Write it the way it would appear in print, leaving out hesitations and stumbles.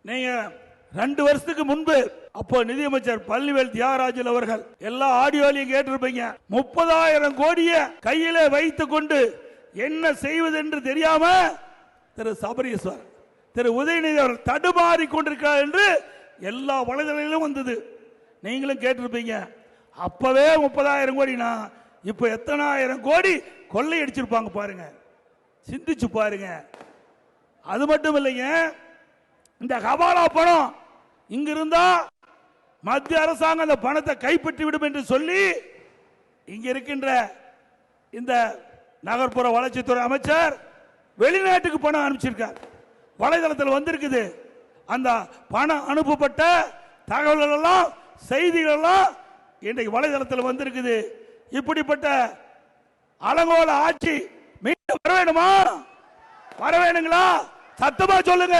நீங்க 2 வருஷத்துக்கு முன்பு அப்போ நிதியமைச்சர் பள்ளிவேல் தியாகராஜன் அவர்கள் எல்லா ஆடியோலையும் கேட்டிருப்பீங்க. 30,000 கோடியை கையில வைத்துக் கொண்டு என்ன செய்வது என்று தெரியாம திரு சபரீஸ்வர், திரு உதயநிதி அவர்கள் தடுமாறி கொண்டிருக்கிறார் என்று எல்லா வலைதளங்களிலும் வந்தது. நீங்களும் கேட்டிருப்பீங்க. அப்பவே 30,000 கோடினா இப்ப எத்தனை ஆயிரம் கோடி கொள்ளையடிச்சிருப்பாங்க பாருங்க, சிந்திச்சு பாருங்க. அது மட்டும் இல்லைங்க, இந்த ஹவாலா பணம் இங்க இருந்தா மத்திய அரசாங்கம் அந்த பணத்தை கைப்பற்றி விடும் என்று சொல்லி இங்க இருக்கின்ற இந்த நகர்ப்புற வளர்ச்சித்துறை அமைச்சர் வெளிநாட்டுக்கு பணம் அனுப்பிச்சிருக்கார். வலைதளத்தில் வந்திருக்குது. அந்த பணம் அனுப்பப்பட்ட தகவல்கள் எல்லாம், செய்திகள் எல்லாம் இன்றைக்கு வலைதளத்தில் வந்திருக்குது. இப்படிப்பட்ட அலங்கோல ஆட்சி மீண்டும் வர வேணுமா? வர வேணுங்களா? சத்தமா சொல்லுங்க.